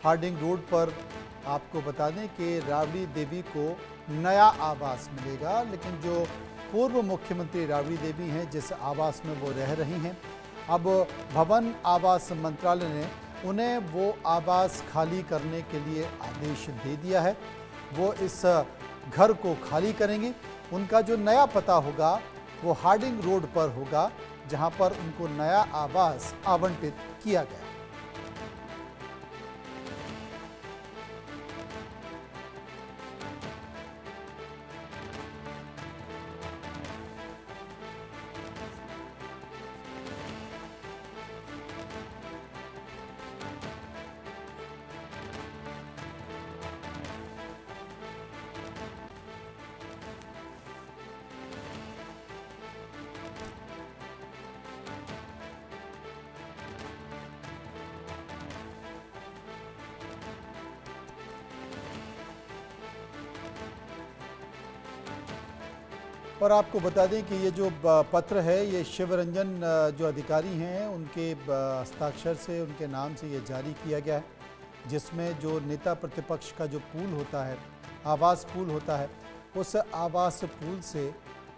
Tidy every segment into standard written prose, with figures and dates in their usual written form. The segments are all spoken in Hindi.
हार्डिंग रोड पर आपको बता दें कि राबड़ी देवी को नया आवास मिलेगा, लेकिन जो पूर्व मुख्यमंत्री राबड़ी देवी हैं, जिस आवास में वो रह रही हैं, अब भवन आवास मंत्रालय ने उन्हें वो आवास खाली करने के लिए आदेश दे दिया है। वो इस घर को खाली करेंगी। उनका जो नया पता होगा वो हार्डिंग रोड पर होगा, जहां पर उनको नया आवास आवंटित किया गया। और आपको बता दें कि ये जो पत्र है, ये शिवरंजन जो अधिकारी हैं उनके हस्ताक्षर से, उनके नाम से ये जारी किया गया है, जिसमें जो नेता प्रतिपक्ष का जो पूल होता है, आवास पूल होता है, उस आवास पूल से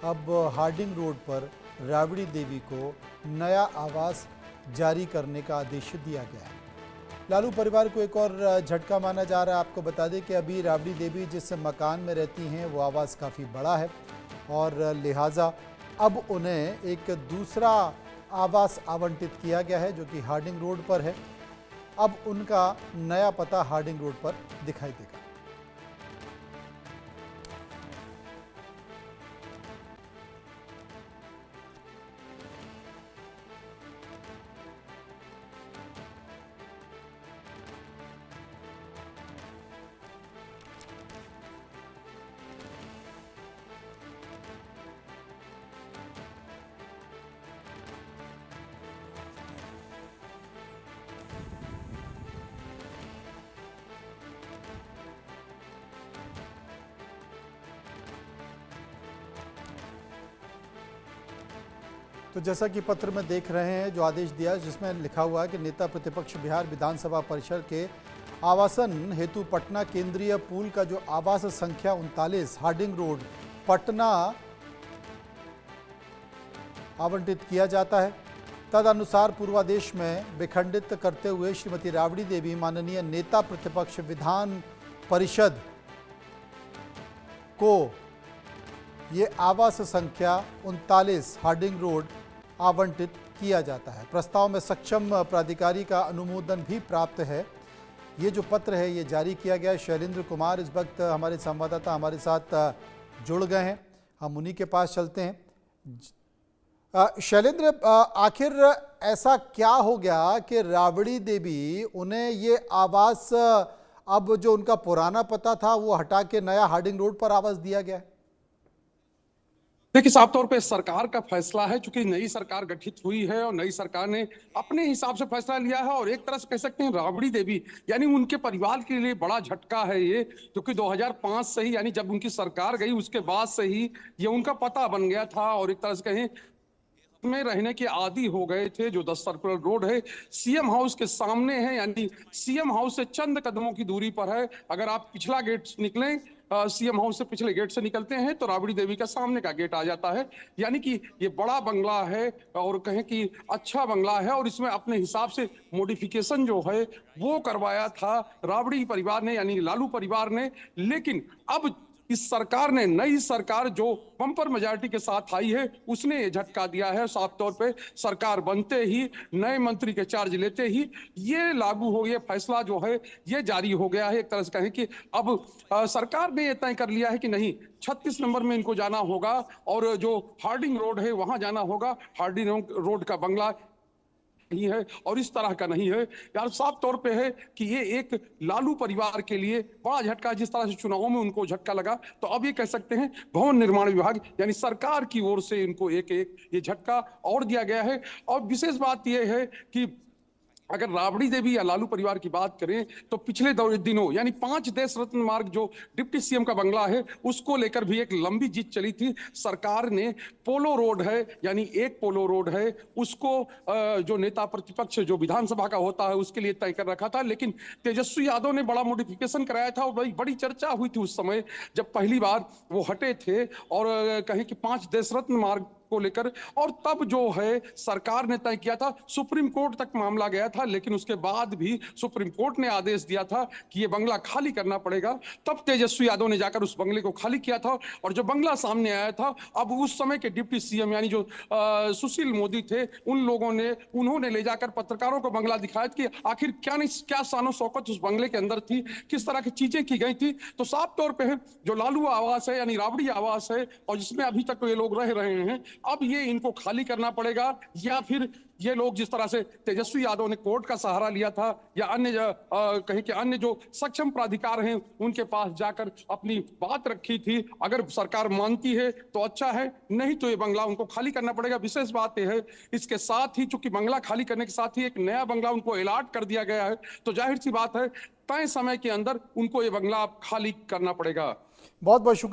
अब हार्डिंग रोड पर राबड़ी देवी को नया आवास जारी करने का आदेश दिया गया है। लालू परिवार को एक और झटका माना जा रहा है। आपको बता दें कि अभी राबड़ी देवी जिस मकान में रहती हैं वो आवास काफ़ी बड़ा है और लिहाजा अब उन्हें एक दूसरा आवास आवंटित किया गया है, जो कि हार्डिंग रोड पर है। अब उनका नया पता हार्डिंग रोड पर दिखाई देगा। तो जैसा कि पत्र में देख रहे हैं, जो आदेश दिया, जिसमें लिखा हुआ है कि नेता प्रतिपक्ष बिहार विधानसभा परिषद के आवासन हेतु पटना केंद्रीय पूल का जो आवास संख्या 39 हार्डिंग रोड पटना आवंटित किया जाता है। तदनुसार पूर्वादेश में विखंडित करते हुए श्रीमती राबड़ी देवी माननीय नेता प्रतिपक्ष विधान परिषद को ये आवास संख्या 39 हार्डिंग रोड आवंटित किया जाता है। प्रस्ताव में सक्षम प्राधिकारी का अनुमोदन भी प्राप्त है। ये जो पत्र है ये जारी किया गया है। शैलेंद्र कुमार इस वक्त हमारे संवाददाता हमारे साथ जुड़ गए हैं, हम उन्हीं के पास चलते हैं। शैलेंद्र, आखिर ऐसा क्या हो गया कि राबड़ी देवी उन्हें ये आवास, अब जो उनका पुराना पता था वो हटा के नया हार्डिंग रोड पर आवास दिया गया है? देखिए, साफ तौर पे सरकार का फैसला है, क्योंकि नई सरकार गठित हुई है और नई सरकार ने अपने हिसाब से फैसला लिया है। और एक तरह से कह सकते हैं राबड़ी देवी यानी उनके परिवार के लिए बड़ा झटका है ये, क्योंकि 2005 से ही, यानी जब उनकी सरकार गई उसके बाद से ही ये उनका पता बन गया था और एक तरह से कहें में रहने के आदी हो गए थे। जो 10 सर्कुलर रोड है सीएम हाउस के सामने है, यानी सीएम हाउस से चंद कदमों की दूरी पर है। अगर आप पिछला गेट निकलें, सीएम हाउस से पिछले गेट से निकलते हैं तो राबड़ी देवी का सामने का गेट आ जाता है। यानी कि ये बड़ा बंगला है और कहें कि अच्छा बंगला है, और इसमें अपने हिसाब से मॉडिफिकेशन जो है वो करवाया था राबड़ी परिवार ने, यानी लालू परिवार ने। लेकिन अब इस सरकार ने, नई सरकार जो बम्पर मेजॉरिटी के साथ आई है, उसने ये झटका दिया है। साफ तौर पे सरकार बनते ही, नए मंत्री के चार्ज लेते ही ये लागू हो गया, फैसला जो है ये जारी हो गया है। एक तरह से कहें कि अब सरकार ने ये तय कर लिया है कि नहीं, 36 नंबर में इनको जाना होगा और जो हार्डिंग रोड है वहां जाना होगा। हार्डिंग रोड का बंगला नहीं है और इस तरह का नहीं है। यार साफ तौर पे है कि ये एक लालू परिवार के लिए बड़ा झटका, जिस तरह से चुनावों में उनको झटका लगा, तो अब ये कह सकते हैं भवन निर्माण विभाग यानी सरकार की ओर से इनको एक ये झटका और दिया गया है। और विशेष बात यह है कि अगर राबड़ी देवी या लालू परिवार की बात करें तो पिछले दिनों यानी 5 देश रत्न मार्ग जो डिप्टी सीएम का बंगला है उसको लेकर भी एक लंबी जीत चली थी। सरकार ने पोलो रोड है यानी एक पोलो रोड है उसको जो नेता प्रतिपक्ष जो विधानसभा का होता है उसके लिए तय कर रखा था, लेकिन तेजस्वी यादव ने बड़ा मॉडिफिकेशन कराया था और बड़ी चर्चा हुई थी उस समय जब पहली बार वो हटे थे और कहें कि 5 देश रत्न मार्ग को लेकर, और तब जो है सरकार ने तय किया था, सुप्रीम कोर्ट तक मामला गया था, लेकिन उसके बाद भी सुप्रीम कोर्ट ने आदेश दिया था कि ये बंगला खाली करना पड़ेगा। तब तेजस्वी यादव ने जाकर उस बंगले को खाली किया था और जो बंगला सामने आया था, अब उस समय के डिप्टी सीएम यानी जो सुशील मोदी थे उन्होंने ले जाकर पत्रकारों को बंगला दिखाया कि आखिर क्या शानो शौकत उस बंगले के अंदर थी, किस तरह की चीजें की गई थी। तो साफ तौर पे जो लालू आवास है यानी राबड़ी आवास है और जिसमें अभी तक ये लोग रह रहे हैं, अब ये इनको खाली करना पड़ेगा या फिर ये लोग जिस तरह से तेजस्वी यादव ने कोर्ट का सहारा लिया था या अन्य कहीं के अन्य जो सक्षम प्राधिकार हैं उनके पास जाकर अपनी बात रखी थी, अगर सरकार मानती है तो अच्छा है, नहीं तो ये बंगला उनको खाली करना पड़ेगा। विशेष बात यह है इसके साथ ही चूंकि बंगला खाली करने के साथ ही एक नया बंगला उनको अलॉट कर दिया गया है, तो जाहिर सी बात है तय समय के अंदर उनको ये बंगला खाली करना पड़ेगा। बहुत बहुत शुक्रिया।